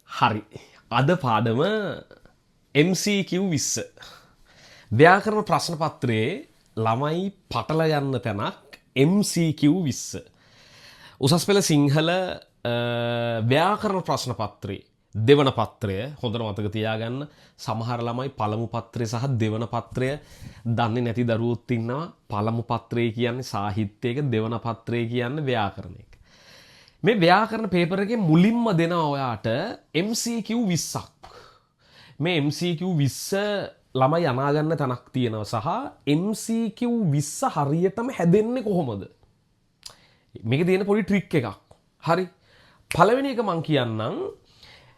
හරි. අද පාඩම MCQ 20. ව්‍යාකරණ ප්‍රශ්න පත්‍රයේ ළමයි පටල යන්න තැනක් MCQ 20. උසස් පෙළ සිංහල ව්‍යාකරණ ප්‍රශ්න පත්‍රයේ දෙවන පත්‍රය හොඳට මතක තියාගන්න. සමහර ළමයි පළමු පත්‍රය සහ දෙවන පත්‍රය දන්නේ නැති දරුවොත් ඉන්නවා. පළමු පත්‍රය කියන්නේ සාහිත්‍යයක, දෙවන පත්‍රය කියන්නේ ව්‍යාකරණයක. මේ ව්‍යාකරණ පේපර් එකේ මුලින්ම දෙනවා ඔයාට MCQ 20ක්. මේ MCQ 20 ළමයි අනාගන්න තැනක් තියෙනවා සහ MCQ 20 හරියටම හැදෙන්නේ කොහොමද? මේකේ තියෙන පොඩි ට්‍රික් එකක්. හරි. පළවෙනි එක මම කියන්නම්.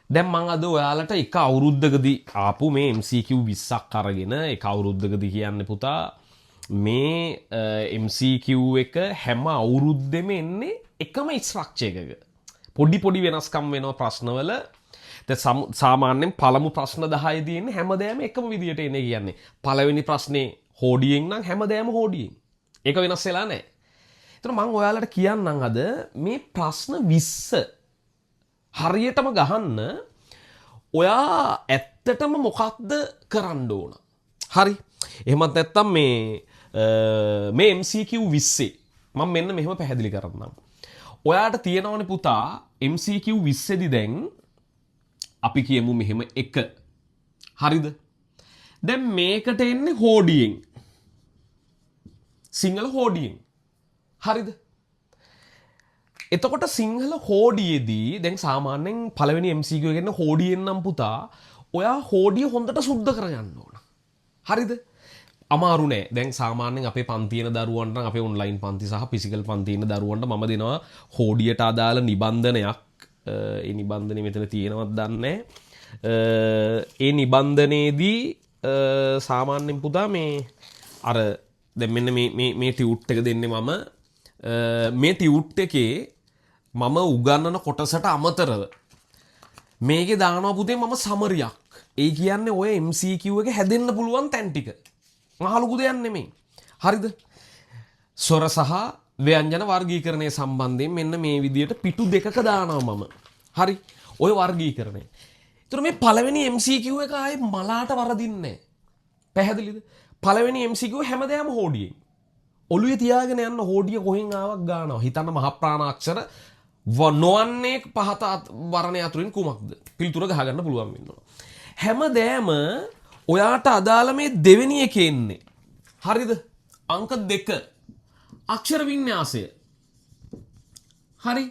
දැන් මම අද ඔයාලට එක අවුරුද්දකදී ආපු මේ MCQ 20ක් අරගෙන එක අවුරුද්දකදී කියන්නේ පුතා මේ MCQ එක හැම අවුරුද්දෙම එන්නේ එකම ස්ට්‍රක්චර් එකක. පොඩි වෙනස්කම් වෙනවා ප්‍රශ්නවල. දැන් සාමාන්‍යයෙන් පළමු ප්‍රශ්න 10 තියෙන්නේ හැමදේම එකම විදියට එන්නේ කියන්නේ. පළවෙනි ප්‍රශ්නේ හෝඩියෙන් නම් හැමදේම හෝඩියෙන්. ඒක වෙනස් වෙලා නැහැ. ඒතර මම ඔයාලට කියන්නම් අද මේ ප්‍රශ්න 20 හරියටම ගහන්න ඔයා ඇත්තටම මොකක්ද කරන්න ඕන? හරි. එහෙමත් නැත්නම් මේ MCQ 20 මම මෙන්න මෙහෙම පැහැදිලි කරන්නම්. ඔයාට තියෙනවනේ පුතා MCQ 20 දී දැන් අපි කියමු මෙහෙම 1. හරිද? දැන් මේකට එන්නේ හෝඩියෙන්. සිංහල හෝඩියෙන්. හරිද? එතකොට සිංහල හෝඩියේදී දැන් සාමාන්‍යයෙන් පළවෙනි MCQ එක එන්නේ හෝඩියෙන් නම් පුතා ඔයා හෝඩිය හොඳට සුද්ධ කරගන්න ඕන. හරිද? අමාරු නෑ. දැන් සාමාන්‍යයෙන් අපේ පන්තියන දරුවන්ට නම් අපේ ඔන්ලයින් පන්ති සහ ෆිසිකල් පන්තියන දරුවන්ට මම දෙනවා හෝඩියට අදාළ නිබන්ධනයක්. ඒ නිබන්ධනේ මෙතන තියෙනවද දන්නේ ඒ නිබන්ධනේදී සාමාන්‍යයෙන් පුතා මේ අර දැන් මෙන්න මේ ටියුට් එක දෙන්නේ මම මේ ටියුට් එකේ මම උගන්වන කොටසට අමතරව මේකේ දානවා පුතේ මම සමරියක්. ඒ කියන්නේ ඔය MCQ එක හැදෙන්න පුළුවන් තැන් ටික. මහ ලොකු දෙයක් නෙමෙයි. හරිද? ස්වර සහ ව්‍යංජන වර්ගීකරණය සම්බන්ධයෙන් මෙන්න මේ විදියට පිටු දෙකක දානවා මම. හරි. ඔය වර්ගීකරණය. ඒතර මේ පළවෙනි MCQ එක ආයේ මලාට වරදින්නේ නැහැ. පැහැදිලිද? පළවෙනි MCQ හැමදේම හෝඩියෙන්. ඔළුවේ තියාගෙන යන්න හෝඩිය කොහෙන් ආවක් ගන්නවා. හිතන්න මහ ප්‍රාණාක්ෂර නොවන්නේ පහත වර්ණය අතුරින් කුමක්ද? පිළිතුර ගහගන්න පුළුවන් වෙනවා. හැමදේම ඔයාට අදාළ මේ දෙවෙනි එකේ ඉන්නේ. හරිද? අංක 2. අක්ෂර වින්‍යාසය. හරි.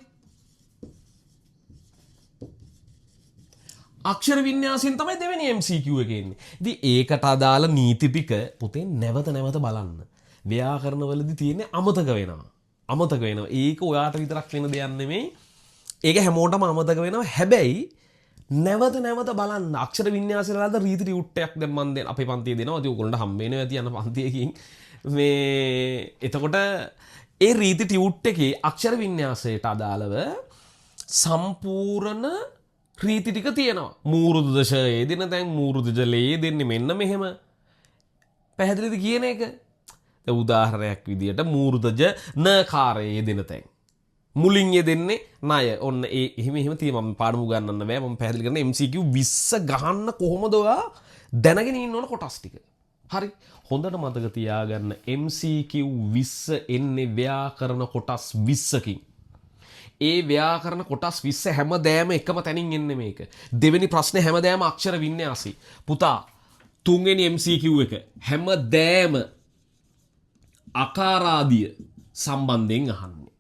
අක්ෂර වින්‍යාසයෙන් තමයි දෙවෙනි MCQ එකේ ඉන්නේ. ඉතින් ඒකට අදාළ නීති ටික පුතේ නැවත බලන්න. ව්‍යාකරණවලදී තියෙන්නේ අමතක වෙනවා. ඒක ඔයාට විතරක් වෙන දෙයක් නෙමෙයි. ඒක හැමෝටම අමතක වෙනවා. හැබැයි නැවත බලන්න අක්ෂර වින්‍යාසය වලද රීති ටියුට්ටයක් දැන් මම දෙන අපේ පන්තියේ දෙනවා. ඉතින් ඔයගොල්ලන්ට හම්බ වෙනවා ඇති යන පන්තියකින්. මේ එතකොට ඒ රීති ටියුට් එකේ අක්ෂර වින්‍යාසයට අදාළව සම්පූර්ණ රීති ටික තියෙනවා. මූරුදු දශයේ දෙන තැන් මූරුදු ජලයේ දෙන්නේ මෙන්න මෙහෙම. පැහැදිලිද කියන එක? උදාහරණයක් විදියට මූර්ධජ නකාරයේ දෙන තැන් මුලින් යෙදෙන්නේ ණය. ඔන්න ඒ එහෙම තියෙනවා. මම පාඩම ගන්නන්න බෑ. මම පැහැදිලි කරන MCQ 20 ගහන්න කොහොමද ඔයා දැනගෙන ඉන්න ඕන කොටස් ටික. හරි. හොඳට මතක තියාගන්න MCQ 20 එන්නේ ව්‍යාකරණ කොටස් 20කින්. ඒ ව්‍යාකරණ කොටස් 20 හැමදෑම එකම තැනින් එන්නේ මේක. දෙවෙනි ප්‍රශ්නේ හැමදෑම අක්ෂර වින්‍යාසයි. පුතා තුන්වෙනි MCQ එක හැමදෑම අකාරාදිය සම්බන්ධයෙන් අහන්නේ.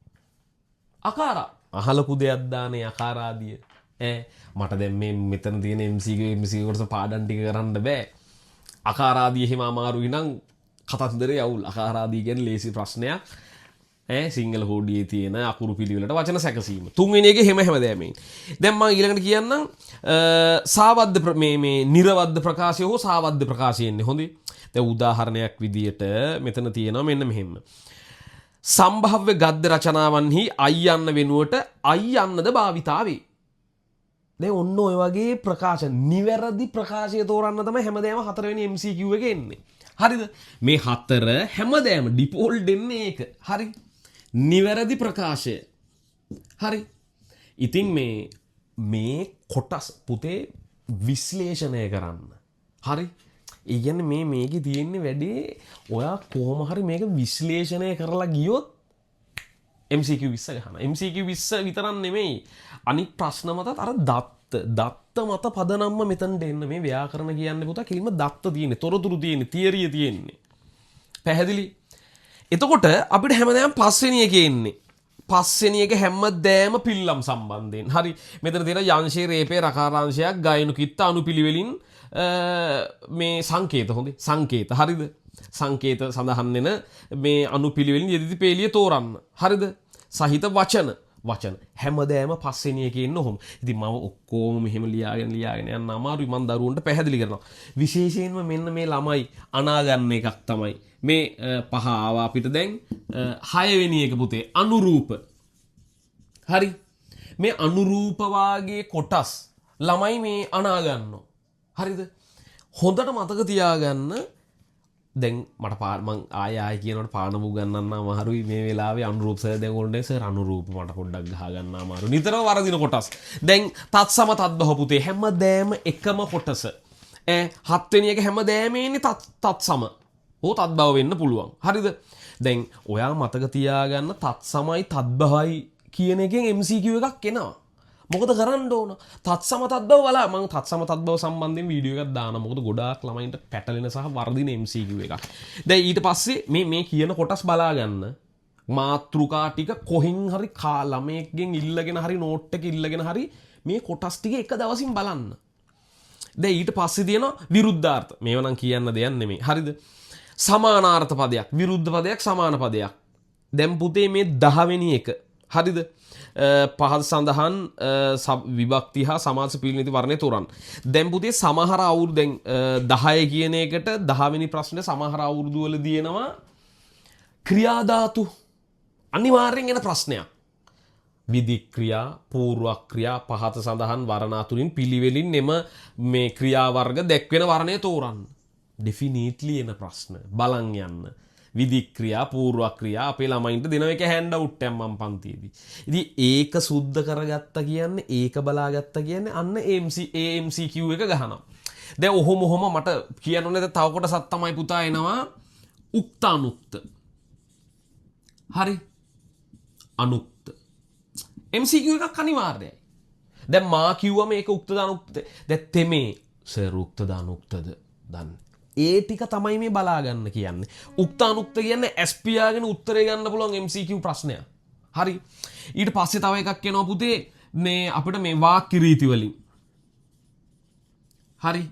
අකාරා අහලපු දෙයක් දානේ අකාරාදිය. මට දැන් මේ මෙතන තියෙන MCQ කොටස පාඩම් ටික කරන්න බෑ. අකාරාදිය එහෙම අමාරුයි නම් කතන්දරේ අවුල්. අකාරාදිය කියන්නේ ලේසි ප්‍රශ්නයක්. සිංහල හෝඩියේ තියෙන අකුරු පිළිවෙලට වචන සැකසීම. තුන්වෙනි එකේ හැමදෑම. දැන් මම ඊළඟට කියන්නම් සාවද්ද මේ නිර්වද්ද ප්‍රකාශය හෝ සාවද්ද ප්‍රකාශය එන්නේ. හොඳේ. දැන් උදාහරණයක් විදියට මෙතන තියෙනවා මෙන්න මෙහෙම. සම්භාව්‍ය ගද්‍ය රචනාවන්හි අයි යන්න වෙනුවට අයි යන්නද භාවිතා වේ. දැන් ඔන්න ඔය වගේ ප්‍රකාශ නිවැරදි ප්‍රකාශය තෝරන්න තමයි හැමදේම 4 වෙනි MCQ එකේ එන්නේ. හරිද? මේ 4 හැමදේම ඩිෆෝල්ට් දෙන්නේ ඒක. හරි. නිවැරදි ප්‍රකාශය. හරි. ඉතින් මේ මේ කොටස් පුතේ විශ්ලේෂණය කරන්න. හරි? ඒ කියන්නේ මේකේ තියෙන්නේ වැඩේ ඔයා කොහොම හරි මේක විශ්ලේෂණය කරලා ගියොත් MCQ 20 ගහන. MCQ 20 විතරක් නෙමෙයි. අනිත් ප්‍රශ්න මතත් අර දත්ත මත පදනම්ම මෙතනට එන්න. මේ ව්‍යාකරණ කියන්නේ පුතා කිලිම දත්ත තියෙන්නේ, තොරතුරු තියෙන්නේ, තියරිය තියෙන්නේ. පැහැදිලි? එතකොට අපිට හැමදාම පස්වෙනි එකේ එන්නේ. පස්වෙනි එක හැමදෑම පිල්ලම් සම්බන්ධයෙන්. හරි. මෙතන තියෙන යංශේ රේපේ රකාරාංශයක් ගායනු කිත්ත අනුපිළිවෙලින් මේ සංකේත හොඳේ. සංකේත. හරිද? සංකේත සඳහන් වෙන මේ අනුපිළිවෙලින් යෙදිති පේලිය තෝරන්න. හරිද? සහිත වචන හැමදෑම පස්වෙනි එකේ ඉන්න ඔහොම. ඉතින් මම ඔක්කොම මෙහෙම ලියාගෙන යන්න අමාරුයි. මම දරුවන්ට පැහැදිලි කරනවා. විශේෂයෙන්ම මෙන්න මේ ළමයි අනා ගන්න එකක් තමයි මේ 5 ආවා අපිට දැන් 6 වෙනි එක පුතේ අනුරූප. හරි. මේ අනුරූප වාගේ කොටස් ළමයි මේ අනා ගන්නවා. හරිද? හොඳට මතක තියාගන්න. දැන් මට මං ආය කියනකොට පාඩම උගන්වන්න අමාරුයි මේ වෙලාවේ අනුරූප සර් දැන් ඕනේ සර් අනුරූප මට පොඩ්ඩක් ගහ ගන්න අමාරු. නිතරම වරදින කොටස්. දැන් තත්සම තත්බහ පුතේ හැමදෑම එකම කොටස. 7 වෙනි එක හැමදෑම ඉන්නේ තත්සම. ඕ තත්බව වෙන්න පුළුවන්. හරිද? දැන් ඔයා මතක තියාගන්න තත්සමයි තත්බහයි කියන එකෙන් MCQ එකක් එනවා. මොකද කරන්න ඕන? තත්සම තත්බව බලලා මම තත්සම තත්බව සම්බන්ධයෙන් වීඩියෝ එකක් දානවා. මොකද ගොඩාක් ළමයින්ට පැටලෙන සහ වර්ධින MCQ එකක්. දැන් ඊට පස්සේ මේ කියන කොටස් බලා ගන්න. මාත්‍රිකා ටික කොහෙන් හරි ළමයෙක්ගෙන් ඉල්ලගෙන හරි නෝට් එක ඉල්ලගෙන හරි මේ කොටස් ටික එක දවසින් බලන්න. දැන් ඊට පස්සේ තියෙනවා විරුද්ධාර්ථ. මේව නම් කියන්න දෙයක් නෙමෙයි. හරිද? සමානාර්ථ පදයක්, විරුද්ධ පදයක්, සමාන පදයක්. දැන් පුතේ මේ 10 වෙනි එක. හරිද? පහත සඳහන් විභක්ති හා සමාස පිළිනිති වර්ණය තෝරන්න. දැන් පුතේ සමහර අවුරුදු දැන් 10 කියන එකට 10 වෙනි ප්‍රශ්නේ සමහර අවුරුදු වල දිනනවා ක්‍රියාධාතු. අනිවාර්යෙන් එන ප්‍රශ්නයක්. විධික්‍රියා, පූර්වක්‍රියා, පහත සඳහන් වර්ණ අතුරින් පිළිවෙලින් එම මේ ක්‍රියා වර්ග දැක්වෙන වර්ණය තෝරන්න. ඩෙෆිනිට්ලි එන ප්‍රශ්න. බලන් යන්න. විධික්‍රියා, පූර්වක්‍රියා අපේ ළමයින්ට දෙන එක හෑන්ඩ් අවුට් එකක් මම පන්තියේදී. ඉතින් ඒක සුද්ධ කරගත්තා කියන්නේ, ඒක බලාගත්තා කියන්නේ අන්න MCQ එක ගහනවා. දැන් ඔහොම මට කියන්න ඕනේ තව කොටසක් තමයි පුතා එනවා උක්ත අනුක්ත. හරි? අනුක්ත. MCQ එකක් අනිවාර්යයි. දැන් මා කිව්වා මේක උක්තද අනුක්තද? දැන් තෙමේ සර් උක්තද අනුක්තද දන්නේ. ඒ ටික තමයි මේ බලා ගන්න කියන්නේ. උක්ත අනුක්ත කියන්නේ SPයාගෙන උත්තරේ ගන්න පුළුවන් MCQ ප්‍රශ්නයක්. හරි. ඊට පස්සේ තව එකක් එනවා පුතේ මේ අපිට මේ වාක්‍ය රීති වලින්. හරි.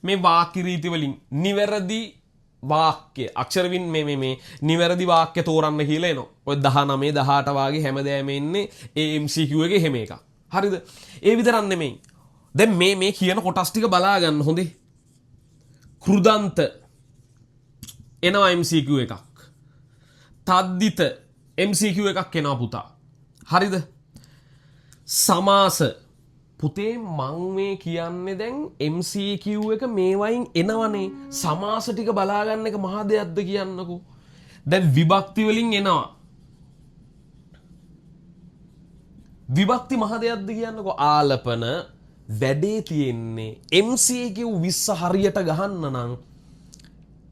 මේ වාක්‍ය රීති වලින් නිවැරදි වාක්‍ය අක්ෂරවින් මේ නිවැරදි වාක්‍ය තෝරන්න කියලා එනවා. ඔය 19 18 වාගේ හැමදෑම එන්නේ ඒ MCQ එකේ හැම එකක්. හරිද? ඒ විතරක් නෙමෙයි. දැන් මේ කියන කොටස් ටික බලා ගන්න හොඳේ. කෘදන්ත එනවා MCQ එකක්. තද්දිත MCQ එකක් එනවා පුතා. හරිද? සමාස පුතේ මං මේ කියන්නේ දැන් MCQ එක මේ වයින් එනවනේ. සමාස ටික බලා ගන්න එක මහා දෙයක්ද කියන්නකෝ. දැන් විභක්ති වලින් එනවා. විභක්ති මහා දෙයක්ද කියන්නකෝ. ආලපන වැඩේ තියෙන්නේ MCQ 20 හරියට ගහන්න නම්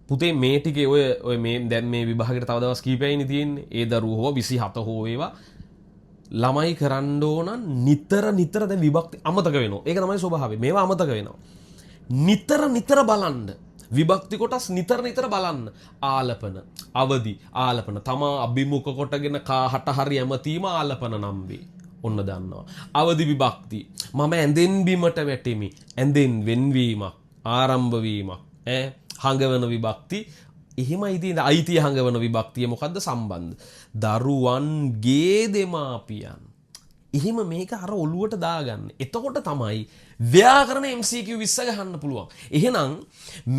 පුතේ මේ ටිකේ ඔය මේ දැන් මේ විභාගයට තව දවස් කීපයයිනේ තියෙන්නේ. ඒ දරුවෝ හෝ 27 හෝ වේවා ළමයි කරන්න ඕන නිතර දැන් විභක්ති අමතක වෙනවා. ඒක තමයි ස්වභාවය. මේවා අමතක වෙනවා. නිතර බලන්න. විභක්ති කොටස් නිතර බලන්න. ආලපන, අවදි, ආලපන තමා අභිමුඛ කොටගෙන කාහට හරි ඇමතීම ආලපන නම් වේ. ඔන්න දන්නවා. අවදි විභක්ති. මම ඇඳෙන් බිමට වැටෙමි. ඇඳෙන් වෙන්වීමක්, ආරම්භ වීමක්, හඟවන විභක්ති. එහෙමයි තියෙන අයිතිය හඟවන විභක්තිය මොකද්ද සම්බන්ධ? දරුවන්ගේ දෙමාපියන්. එහෙම මේක අර ඔළුවට දාගන්න. එතකොට තමයි ව්‍යාකරණ MCQ 20 ගහන්න පුළුවන්. එහෙනම්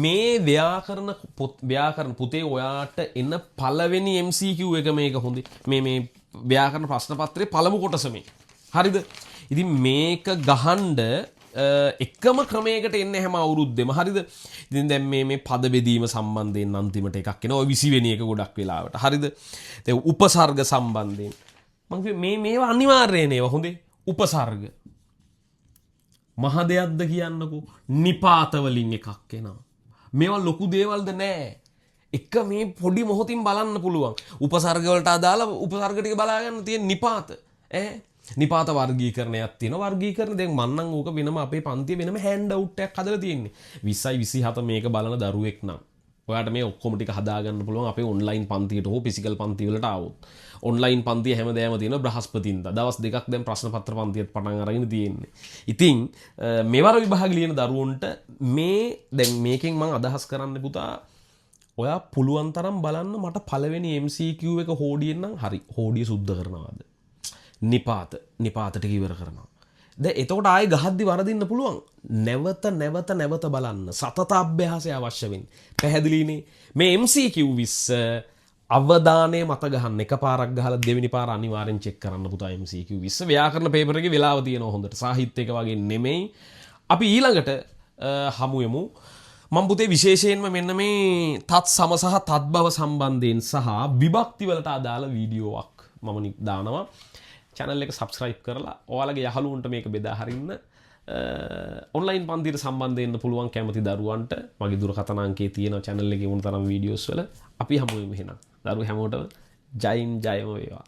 මේ ව්‍යාකරණ පුතේ ඔයාට එන පළවෙනි MCQ එක මේක හොඳයි. මේ ව්‍යාකරණ ප්‍රශ්න පත්‍රයේ පළමු කොටස මේ. හරිද? ඉතින් මේක ගහන්න එකම ක්‍රමයකට එන්නේ හැම අවුරුද්දෙම. හරිද? ඉතින් දැන් මේ පද බෙදීම සම්බන්ධයෙන් අන්තිමට එකක් එනවා. ඔය 20 වෙනි එක ගොඩක් වෙලාවට. හරිද? දැන් උපසර්ග සම්බන්ධයෙන් මම මේවා අනිවාර්යයෙන් ඒවා හොඳේ. උපසර්ග. මහ දෙයක්ද කියන්නකෝ. නිපාත වලින් එකක් එනවා. මේවා ලොකු දේවල්ද නෑ. එක මේ පොඩි මොහොතින් බලන්න පුළුවන්. උපසර්ග වලට අදාළ උපසර්ග ටික බලා ගන්න තියෙන නිපාත. නිපාත වර්ගීකරණයක් තියෙනවා. වර්ගීකරණ දැන් මන්නම් ඕක වෙනම අපේ පන්තියේ වෙනම හෑන්ඩ් අවුට් එකක් හදලා තියෙන්නේ. 20යි 27 මේක බලන දරුවෙක් නම් ඔයාට මේ ඔක්කොම ටික හදා ගන්න පුළුවන් අපේ ඔන්ලයින් පන්තියට හෝ ෆිසිකල් පන්ති වලට ආවොත්. ඔන්ලයින් පන්තිය හැමදාම තියෙනවා බ්‍රහස්පතින්දා. දවස් දෙකක් දැන් ප්‍රශ්න පත්‍ර පන්තියත් පටන් අරගෙන තියෙන්නේ. ඉතින් මෙවර විභාග ලියන දරුවන්ට මේ දැන් මේකෙන් මම අදහස් කරන්න පුතා ඔයා පුළුවන් තරම් බලන්න මට පළවෙනි MCQ එක හෝඩියෙන් නම් හරි. හෝඩිය සුද්ධ කරනවාද? නිපාත ටික ඉවර කරනවා. දැන් එතකොට ආයෙ ගහද්දි වරදින්න පුළුවන්. නැවත බලන්න. සතත අභ්‍යාසය අවශ්‍ය වෙන්නේ. පැහැදිලිනේ. මේ MCQ 20 අවධානය මත ගහන්න. එකපාරක් ගහලා දෙවෙනි පාර අනිවාර්යෙන් චෙක් කරන්න පුතා MCQ 20. ව්‍යාකරණ පේපර් එකේ වෙලාව තියෙනවා හොඳට. සාහිත්‍ය එක වගේ නෙමෙයි. අපි ඊළඟට හමු වෙමු. මම පුතේ විශේෂයෙන්ම මෙන්න මේ තත් සම සහ තත් බව සම්බන්ධයෙන් සහ විභක්ති වලට අදාළ වීඩියෝවක් මම දානවා. channel එක subscribe කරලා ඔයාලගේ යහළුවන්ට මේක බෙදා හරින්න. ඔන්ලයින් පන්තියට සම්බන්ධ වෙන්න පුළුවන් කැමති දරුවන්ට මගේ දුරකථන අංකයේ තියෙන channel එකේ වුණ තරම් වීඩියෝස් වල අපි හමු වෙමු එහෙනම්. දරුවෝ හැමෝටම ජයින් ජයම වේවා.